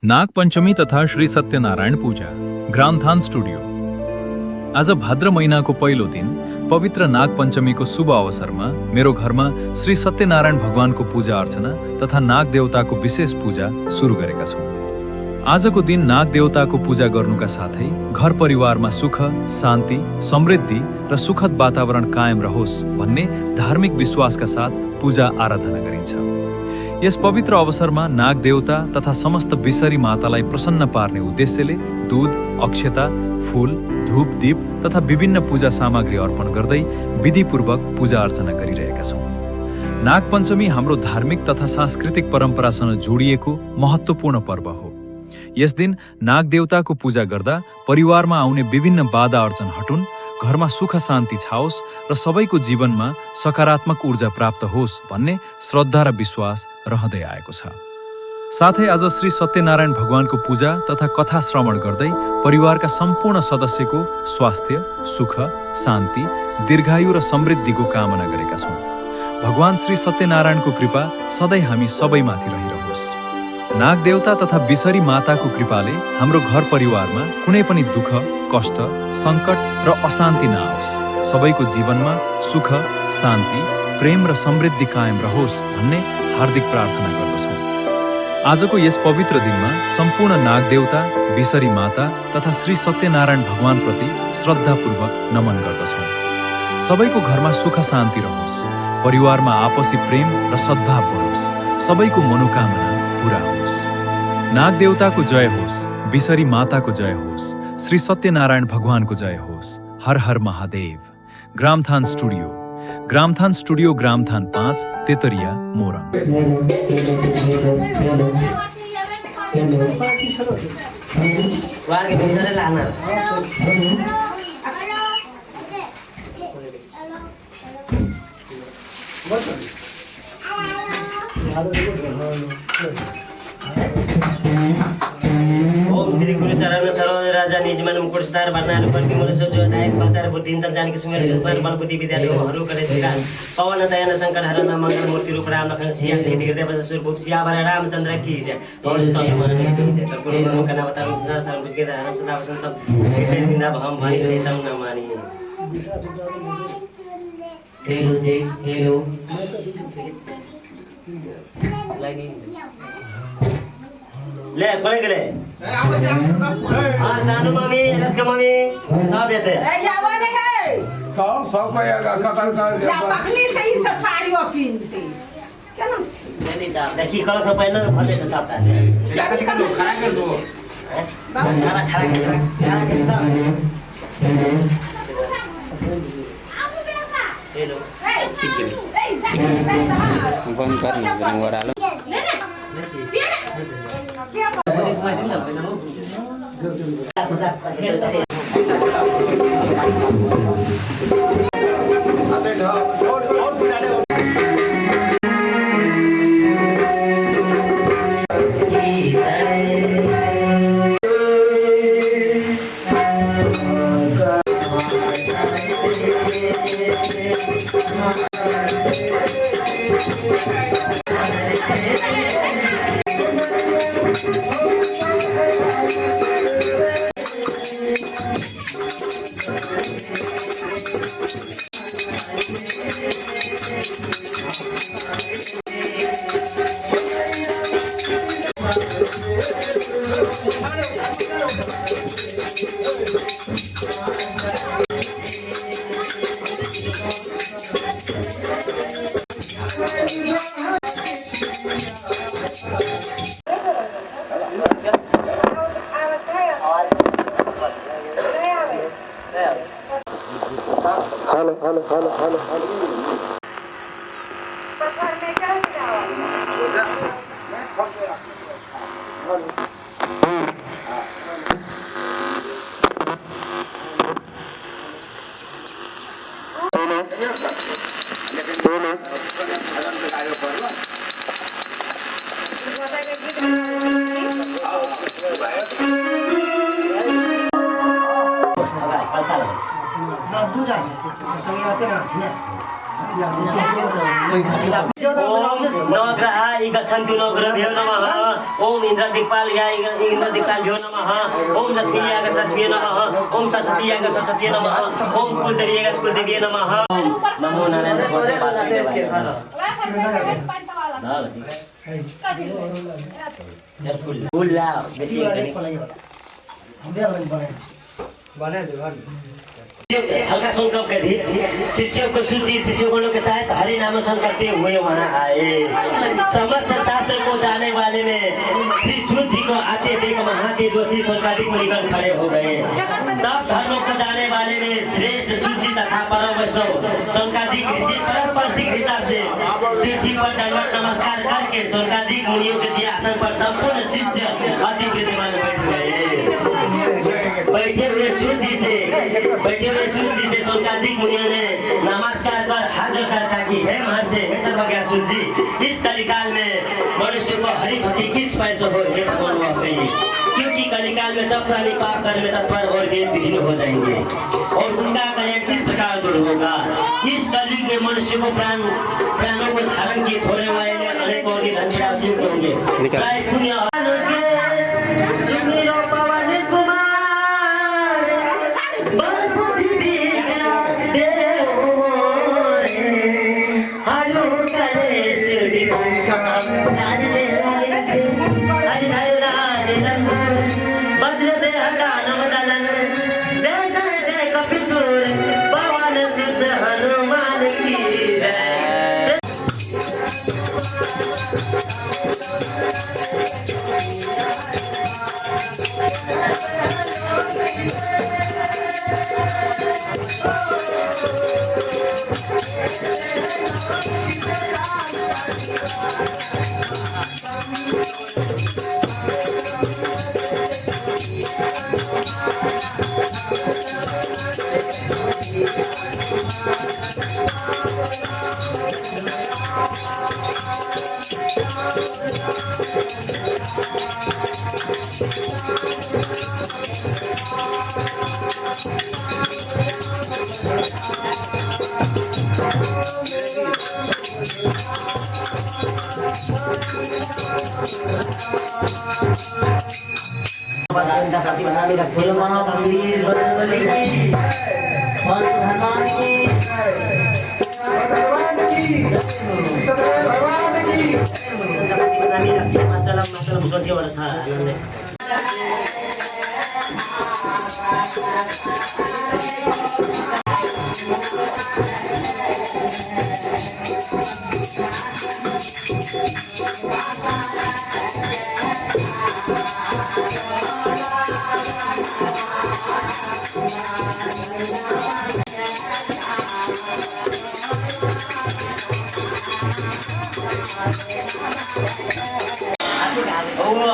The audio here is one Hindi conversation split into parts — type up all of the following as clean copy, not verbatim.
नागपंचमी तथा श्री सत्यनारायण पूजा ग्रामथान स्टुडियो। आज भाद्र महिनाको पहिलो दिन पवित्र नागपञ्चमीको शुभ अवसरमा मेरो घरमा श्री सत्यनारायण भगवानको पूजा अर्चना तथा नाग देवताको विशेष पूजा सुरु गरेका छौं। आजको दिन नाग देवताको पूजा गर्नुका साथै घर परिवारमा सुख, शान्ति, समृद्धि र सुखद वातावरण कायम रहोस् भन्ने धार्मिक विश्वासका साथ पूजा आराधना गरिन्छ। यस पवित्र अवसरमा नाग देवता तथा समस्त विषरी मातालाई प्रसन्न पार्ने उद्देश्यले दूध, अक्षता, फूल, धूप, दीप तथा विभिन्न पूजा सामग्री अर्पण गर्दै विधिपूर्वक पूजा अर्चना गरिरहेका छौं। नागपञ्चमी हाम्रो धार्मिक तथा सांस्कृतिक परम्परासँग जोडिएको महत्त्वपूर्ण पर्व हो। यस दिन नाग देवताको पूजा गर्दा परिवारमा आउने विभिन्न बाधा अर्चन हटुन्, घरमा सुख शान्ति छाओस् र सबैको जीवनमा सकारात्मक ऊर्जा प्राप्त होस् भन्ने श्रद्धा र विश्वास रहँदै आएको छ। साथै आज श्री सत्यनारायण भगवानको पूजा तथा कथा श्रवण गर्दै परिवारका सम्पूर्ण सदस्यको स्वास्थ्य, सुख, शान्ति, दीर्घायु र समृद्धिको कामना गरेका छौं। भगवान श्री सत्यनारायणको कृपा सधैँ हामी सबैमाथि रहिरहोस्। नाग देवता तथा विषरी माताको कृपाले हाम्रो घर परिवारमा कुनै पनि दुःख, कष्ट, सङ्कट र अशान्ति नआओस्। सबैको जीवनमा सुख, शान्ति, प्रेम र समृद्धि कायम रहोस् भन्ने हार्दिक प्रार्थना गर्दछौँ। आजको यस पवित्र दिनमा सम्पूर्ण नाग देवता, विषरी माता तथा श्री सत्यनारायण भगवानप्रति श्रद्धापूर्वक नमन गर्दछौँ। सबैको घरमा सुख शान्ति रहोस्, परिवारमा आपसी प्रेम र सद्भाव बढोस्, सबैको मनोकामना पूरा होस्। नाग देवताको जय होस्, विषरी माताको जय होस्, श्री सत्यनारायण भगवानको जय होस्। हर हर महादेव। Gramthan studio, Gramthan studio, Gramthan 5, Tetariya, Morang. ओम श्री गुरु चरण सरोज राजा निजमन मुकुट सुधार वर्णालु पर विमल सोजोदायक बाचार बुद्धिन तन जानकी सुमेर पर बल बुद्धि विद्या हरू करे श्रीराम पवन दयान संकट हरण मंगल मूर्ति रूप राम लखन सिया सहित हृदय बस सुर भूप सियावर रामचंद्र की जय। पवन सुत मन की जय। कर्पूर नमो कनावतार संसार सर्व कुछ के राम सदा वसंतम कृपा बिंदा भम वाणी सहितम न मानी। हेलो जी, हेलो ले पळे गेले हां सानू मम्मी रसका मम्मी सब येते यावाने है कौन सब का कतल का या पकनी सही से साड़ी पहनते क्या नाम नहीं दा देखी कल सब पहन फटे तो सब का जाकर दिखा दो, खड़ा कर दो। खड़ा कर सब हेलो बंद कर नहीं वरालो दूध আছে সঙ্গে হতে না ओम नवग्रहाय गच्छन्तु नवग्रहेभ्यो नमः। ओम इंद्र दिक्पालाय इंद्र दिक्पालभ्यो नमः। ओम लक्ष्मीयाय लक्ष्मीये नमः। ओम सरस्वतीयाय सरस्वतीये नमः। ओम कुलदेवीयाय कुलदेवीये नमः। नमो नारायण भगवते वासुदेवाय नमः। फूल ला बेसी हल्का संकल्प कर दिए। शिष्यों को सूची शिष्योगणों के साथ हरि नाम स्मरण करते हुए वहाँ आए। समस्त शास्त्र को जाने वाले में श्री सूत जी को आते देख महादेव जोशी सोनकादिक मुनिगण खड़े हो गए। सब धर्मों को जाने वाले में श्रेष्ठ सूत जी तथा परम वैष्णव सोनकादिक ऋषि परस्पर शीघ्रता से पृथ्वी पर दंडवत नमस्कार करके सोनकादिक मुनियों के दिए आसन पर संपूर्ण शिष्य अति विद्यमान बैठ गए। बैठे हुए सूत जी से सोनकादिक मुनियों ने नमस्कार कर हाजिर कर ताकि हे महर्षि हे सर्वज्ञ सूत जी, इस कलिकाल में मनुष्य को हरि भक्ति किस पैसे हो हे भगवान चाहिए, क्योंकि कलिकाल में सब प्राणी पाप करने में तत्पर और वेद विहीन हो जाएंगे और उनका कल्याण किस प्रकार दूर होगा। इस कलयुग में मनुष्य को प्राणों को धारण किए थोड़े वाले अनेक और धन राशि होंगे।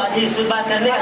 अजी शुद्ध बात करने का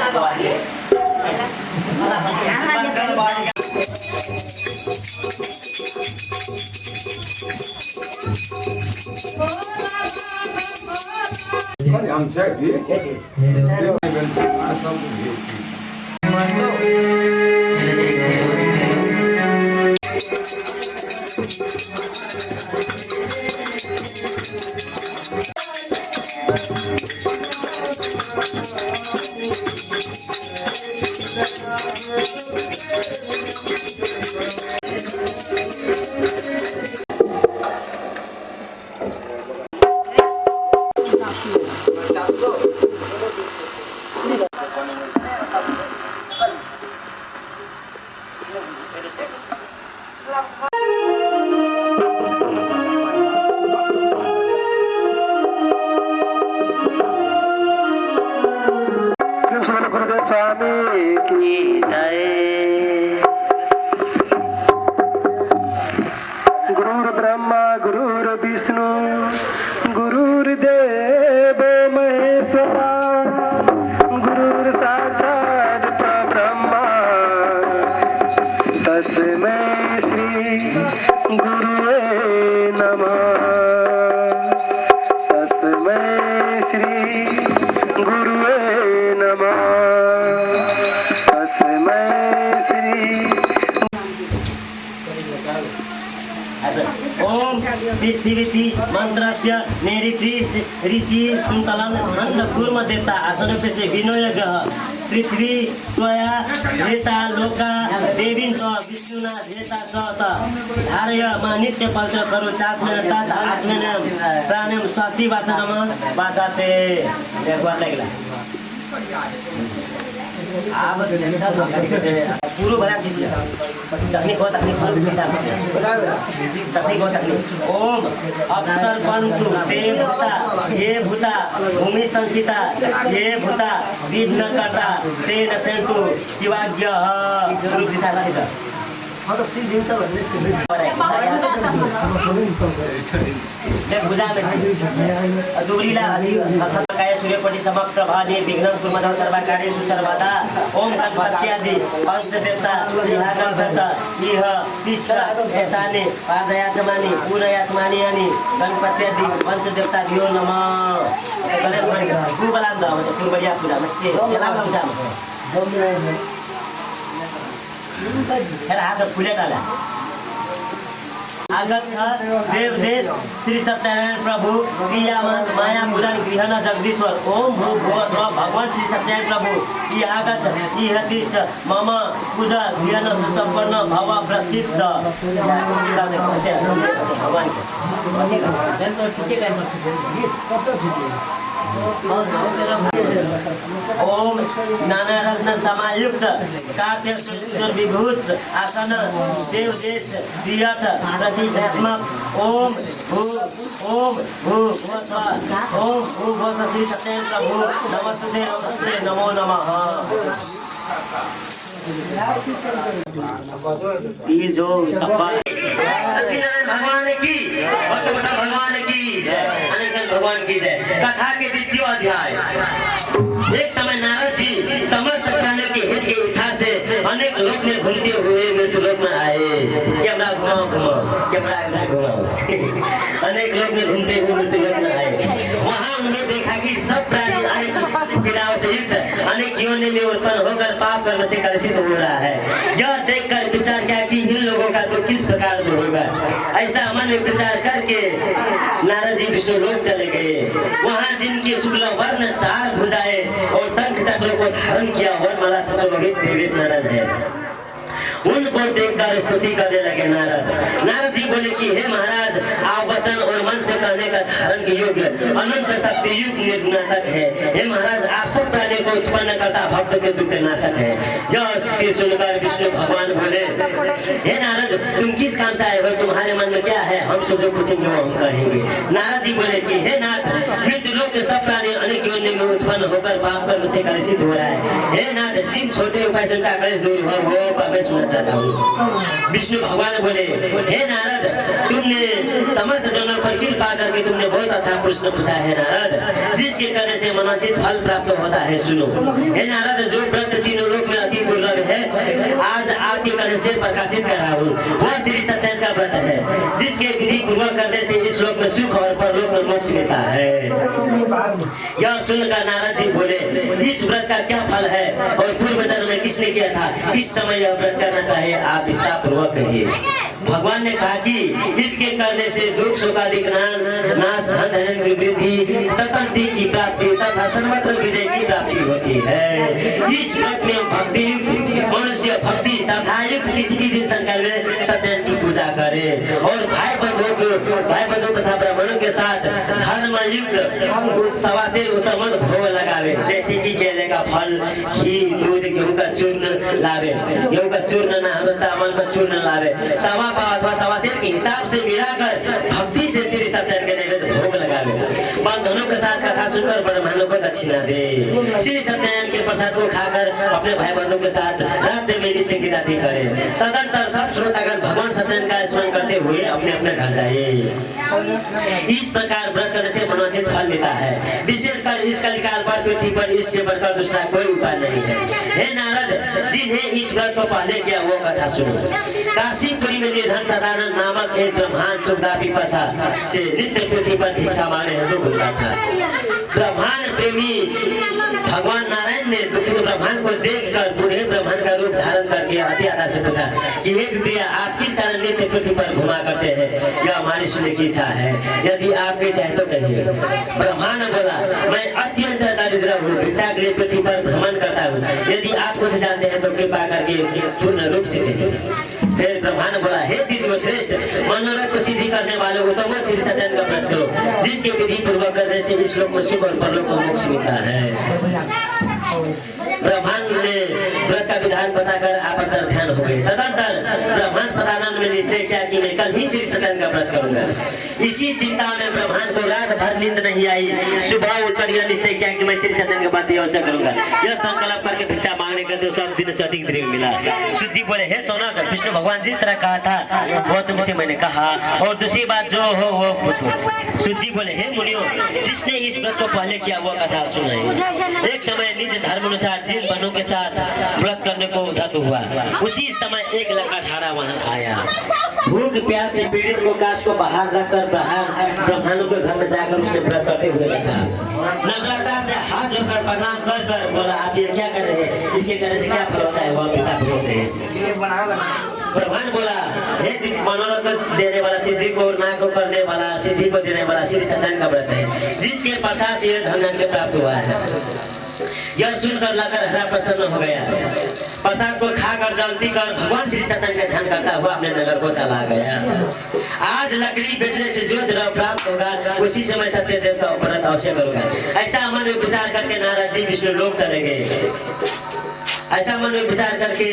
तस्मै श्री पृथ्वी मंत्रस्य नेरिपृष्ठ ऋषि सुन्तलन छन्द कुर्म देवता आसनपेशे विनय गह पृथ्वी त्वया धेता लोका देवीन च विष्णुना धेता च त धारय मा नित्य पल्च करो चास्मेन तात आचमेन प्राणम स्वास्ति वाचनम वाचाते देखवा लागला अब पूरो बना चीज तकनीक हो तकनीक ओम अक्षर पंतु से भूता ये भूता भूमि संस्थिता ये भूता विघ्न करता ते न सेन्तु शिवाज्ञ गुरु दिशा दुबलीला काय सूर्यपटी समाप्त प्रभाने विघ्नं कुर्मः सर्वकार्येषु सर्वदा ओम गणपत्यादि पंचदेवता विभागंसत इह तिष्ठ एतानि पादयाचमानि पूरयाचमानि अनि गणपत्यादि पंचदेवता धियो नमः गणेश मणि पूर्वलांद पूर्वया पूजा मध्ये केला पूजा हेर हात फुलेट आला आगत देव देश श्री सत्यनारायण प्रभु क्रियामान माया पुराण गृहण जगदीश्वर ओम भू भुव स्व भगवान श्री सत्यनारायण प्रभु इह आगत इह तिष्ठ मम पूजा गृहण सुसंपन्न भव प्रसिद्ध भगवान ओम नाना रत्न समायुक्त कार्य सुंदर विभूत आसन देव देश प्रियत प्रतीकात्मक ओम भू श्री सत्यनारायण प्रभु नमस्ते नमो नमः तीर जो लक्ष्मीनारायण भगवान की भगवान की जय अनेक भगवान की जय। कथा के द्वितीय अध्याय। एक समय नारद जी समस्त प्राणियों के हित की इच्छा से अनेक लोक में घूमते हुए मृत्यु लोक में आए। कैमरा घुमाओ अनेक लोक में घूमते हुए मृत्यु लोक में आए। वहाँ उन्हें देखा कि सब प्राणी अनेक पीड़ाओं से युक्त अनेक योनि में उत्पन्न होकर पाप कर्म से कलुषित हो रहा है। यह देखकर विचार किया कि इन लोगों का तो किस प्रकार में होगा। ऐसा मन में विचार करके नारद जी विष्णु लोक चले गए। वहाँ जिनके शुक्ल वर्ण 4 भुजाएं और शंख चक्र को धारण किया वरमाला से सुशोभित देवेश नारद है। उनको देखकर स्तुति करने लगे नारद जी बोले कि हे महाराज आप वचन और मन से कहने का धारण के योग्य अनंत शक्ति युग निर्गुणात्मक है। हे महाराज आप सब प्राणियों को उत्पन्न करता भक्त के दुख नाशक है। जो सुनकर विष्णु भगवान बोले हे नारद तुम किस काम से आए हो, तुम्हारे मन में क्या है, हम सब जो पूछेंगे वो हम कहेंगे। नारद जी बोले कि हे नाथ मृत्यु लोक के सब प्राणी अनेक योनि में उत्पन्न होकर पाप कर्म से कलुषित हो रहा है। हे नाथ जिन छोटे उपाय से उनका कलेश दूर हो वो का मैं सुनना चाहता हूँ। विष्णु भगवान बोले हे नारद तुमने समस्त जनों पर कृपा करके तुमने बहुत अच्छा प्रश्न पूछा है नारद, जिसके करने से मनोचित फल प्राप्त होता है। सुनो हे नारद जो व्रत तीनों लोक में अति दुर्लभ है आज आपके करने से प्रकाशित कर रहा हूँ। वह श्री सत्यनारायण का व्रत है जिसके विधि पूर्वक करने से इस लोक में सुख और परलोक में मोक्ष मिलता है। यह सुनकर नारद जी बोले इस व्रत का क्या फल है और पूर्व जन्म में किसने किया था, इस समय यह व्रत करना चाहिए आप विस्तार पूर्वक कहिए। भगवान ने कहा कि इसके करने से दुख सुख आदि नाश धन धन की वृद्धि सतर्ती की प्राप्ति तथा सर्वत्र विजय की प्राप्ति होती है। इस व्रत में भक्ति मनुष्य भक्ति श्रद्धायुक्त किसी भी दिन संकल्प में सत्यनारायण की पूजा करे और भाई बंधु तथा ब्राह्मणों के साथ धर्म युक्त सवा से उत्तम भोग लगावे, जैसे कि केले का फल घी दूध गेहूं का चूर्ण लावे, गेहूं का चूर्ण ना हो चावल का चूर्ण लावे, सवा पाव अथवा सवा सेर के हिसाब से मिलाकर भक्ति से श्री सत्यनारायण के नैवेद्य भोग लगावे। बंधनों के साथ कथा सुनकर ब्राह्मणों को दक्षिणा दे। श्री सत्यनारायण के प्रसाद को खाकर अपने भाई बंधुओं के साथ रात में नित्य की रात्रि करे। तदंतर सब श्रोतागण भगवान सत्यनारायण का स्मरण करते हुए अपने अपने घर जाए। इस प्रकार व्रत करने से मनोचित फल मिलता है। विशेषकर इस कलिकाल पर पृथ्वी पर इससे बढ़कर दूसरा कोई उपाय नहीं है। हे नारद जिन्हें इस व्रत को पहले किया वो कथा सुनो। काशीपुरी में निधन सदानंद नामक एक ब्रह्मांड सुखदा पिपासा से नित्य पृथ्वी पर भिक्षा मांगने हेतु घूमता था। ब्रह्मांड प्रेमी भगवान नारायण नारायण ने दुखित ब्रह्मांड को देखकर बूढ़े ब्रह्मांड का रूप धारण करके अति आदर से पूछा कि हे प्रिया, आप किस कारण नित्य पृथ्वी पर घुमा करते हैं? यह हमारी सुनने की इच्छा है, यदि आपकी चाहे तो कहिए। ब्रह्मांड बोला, मैं अत्यंत दरिद्र हूँ, भिक्षा के लिए पृथ्वी पर भ्रमण करता हूँ, यदि आप कुछ जानते हैं तो कृपा करके पूर्ण रूप से कहिए। फिर ब्रह्मांड बोला, हे द्विज श्रेष्ठ, मनोरथ को सिद्धि करने वाले उत्तम श्री सत्यनारायण का व्रत करो, जिसके विधि पूर्वक करने से इस लोक में सुख और परलोक में मोक्ष मिलता है। ब्रह्मांड ने व्रत का विधान बताकर आप अंतर ध्यान हो गए। तदंतर ब्रह्मांड सदानंद में निश्चय किया कि मैं कल ही श्री सत्यनारायण का व्रत करूंगा। इसी चिंता में ब्रह्मांड को रात भर नींद नहीं आई। सुबह उठकर यह निश्चय किया कि मैं श्री सत्यनारायण का व्रत अवश्य करूंगा। यह संकल्प करके भिक्षा मांगने का 200 दिन से अधिक द्रव्य मिला। सूत जी बोले, हे सोनक, विष्णु भगवान जिस तरह कहा था वो तुमसे मैंने कहा, और दूसरी बात जो हो वो पूछो। सूत जी बोले, हे मुनियों, जिसने इस व्रत को पहले किया वो कथा सुनाई। एक समय निज धर्म अनुसार जिन बनों के साथ व्रत करने को उद्धत हुआ, उसी समय एक लकड़हारा वहां आया। भूख प्यास से पीड़ित को काश को बाहर रखकर ब्रह्मांड के घर में जाकर उसने व्रत करते हुए देखा। नम्रता से हाथ जोड़कर प्रणाम कर कर बोला, आप ये क्या कर रहे हैं? इसके करने से क्या फल होता है? वह पिता बोलते हैं। ब्रह्मांड बोला, हे मनोरथ देने वाला, सिद्धि को ना को करने वाला, सिद्धि को देने वाला श्री सत्यनारायण का व्रत है, जिसके पश्चात ये धन प्राप्त हुआ है। यह सुनकर लकड़हारा प्रसन्न हो गया। प्रसाद को खाकर जल्दी कर भगवान श्री सत्यनारायण का ध्यान करता हुआ अपने नगर को चला गया। आज लकड़ी बेचने से जो द्रव्य प्राप्त होगा उसी समय सत्यदेव का व्रत अवश्य करूंगा। ऐसा मन में विचार करके नारद जी विष्णु लोक चले गए। ऐसा मन में विचार करके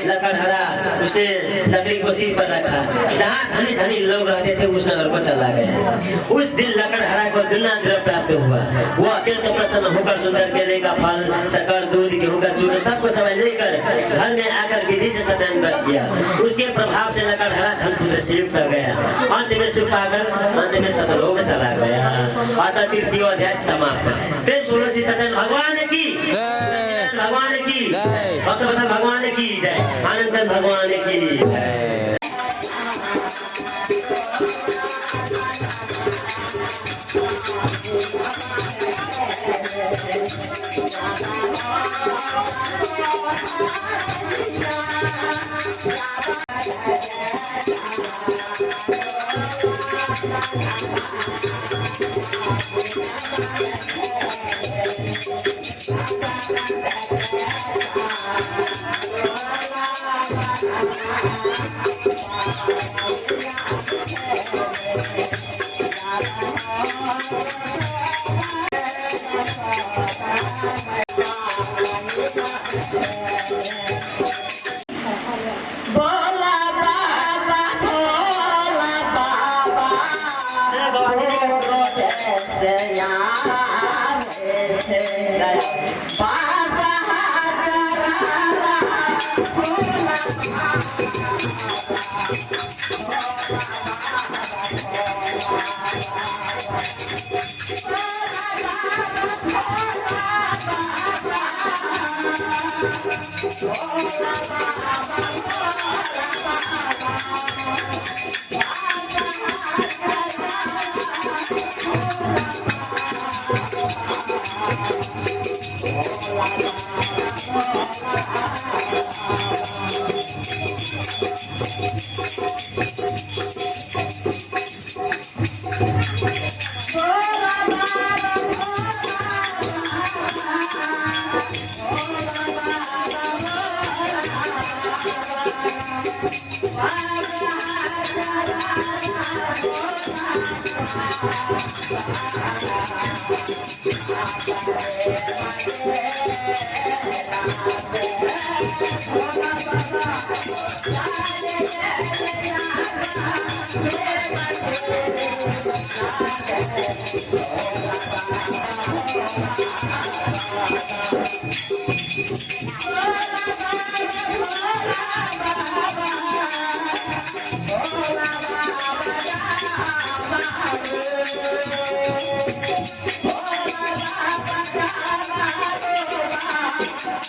लकड़हारा उसने लकड़ी को सिर पर रखा। जहाँ धनी धनी लोग रहते थे उस नगर को चला गया। उस दिन लकड़हारा को दुना द्रव्य प्राप्त हुआ। वो अत्यंत प्रसन्न होकर सुंदर केले का फल, शक्कर, दूध, गेहूं का चूर्ण सबको समय लेकर घर में आकर विधि से सत्यनारायण व्रत किया। उसके प्रभाव से लकड़हारा धन पुत्र से युक्त हो गया। अंत में सुख पाकर अंत में सतलोक चला गया। अतः तृतीय अध्याय समाप्त। प्रेम सुनो श्री सत्यनारायण भगवान की भगवान की भगवान की जय। आनंद भगवान की जय। भोला बाबा, भोला बाबा, से यहाँ से बासा चराला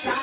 Bye.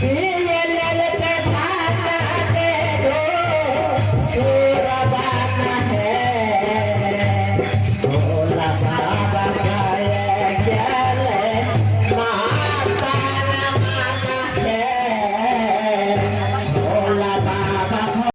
Yeah.